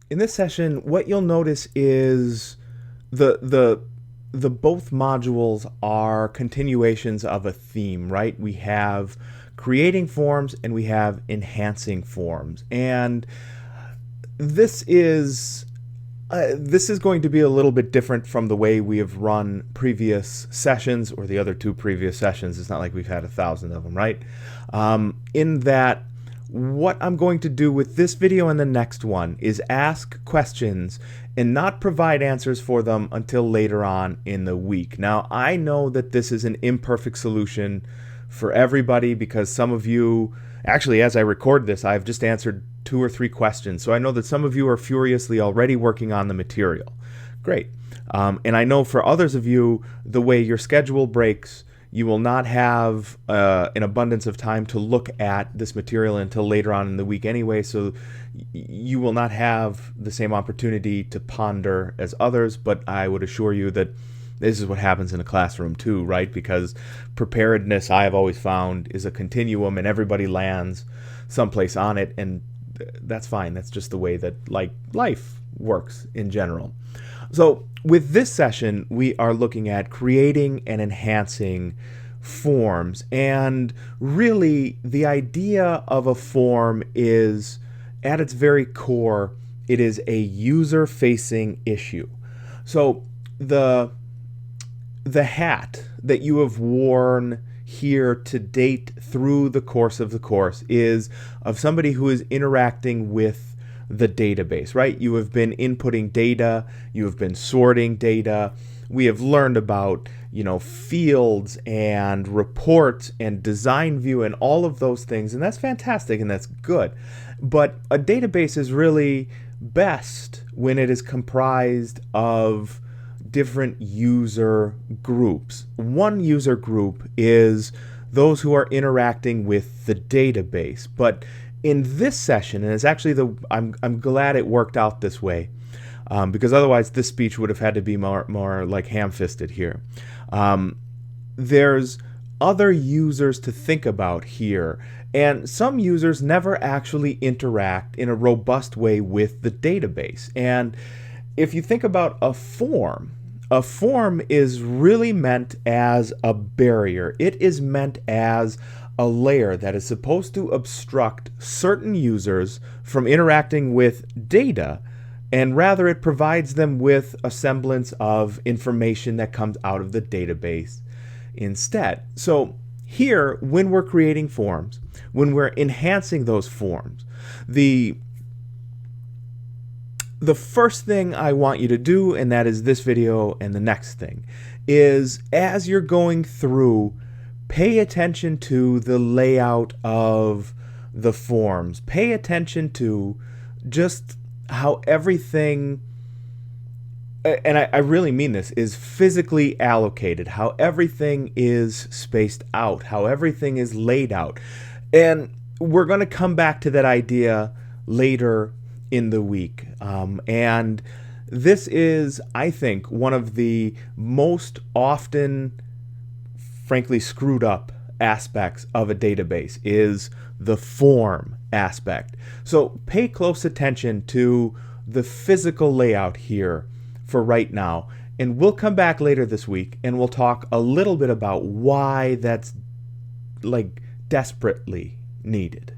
In this session, what you'll notice is the the the both modules are continuations of a theme, right? We have creating forms and we have enhancing forms. And this is this is going to be a little bit different from the way we have run previous sessions or the other two previous sessions. It's not like we've had 1,000 of them, right? In that, what I'm going to do with this video and the next one is ask questions and not provide answers for them until later on in the week. Now, I know that this is an imperfect solution for everybody because some of you, actually, as I record this, I've just answered 2 or 3 questions. So I know that some of you are furiously already working on the material. Great. And I know for others of you, the way your schedule breaks, you will not have an abundance of time to look at this material until later on in the week anyway, so you will not have the same opportunity to ponder as others, but I would assure you that this is what happens in a classroom too, right? Because preparedness, I have always found, is a continuum and everybody lands someplace on it, and that's fine. That's just the way that life works in general. So with this session, we are looking at creating and enhancing forms. And really, the idea of a form is, at its very core, it is a user-facing issue. So the hat that you have worn here to date through the course of the course is of somebody who is interacting with the database, right? You have been inputting data, you have been sorting data. We have learned about, fields and reports and design view and all of those things, and that's fantastic and that's good. But a database is really best when it is comprised of different user groups. One user group is those who are interacting with the database, but in this session, and it's actually I'm glad it worked out this way, because otherwise this speech would have had to be more like ham-fisted here. There's other users to think about here, and some users never actually interact in a robust way with the database. And if you think about a form is really meant as a barrier. It is meant as a layer that is supposed to obstruct certain users from interacting with data, and rather it provides them with a semblance of information that comes out of the database instead. So here, when we're creating forms, when we're enhancing those forms, the first thing I want you to do, and that is this video and the next thing, is as you're going through, pay attention to the layout of the forms. Pay attention to just how everything, and I really mean this, is physically allocated, how everything is spaced out, how everything is laid out. And we're going to come back to that idea later in the week. And this is, I think, one of the most often frankly screwed up aspects of a database is the form aspect. So pay close attention to the physical layout here for right now, and we'll come back later this week and we'll talk a little bit about why that's desperately needed.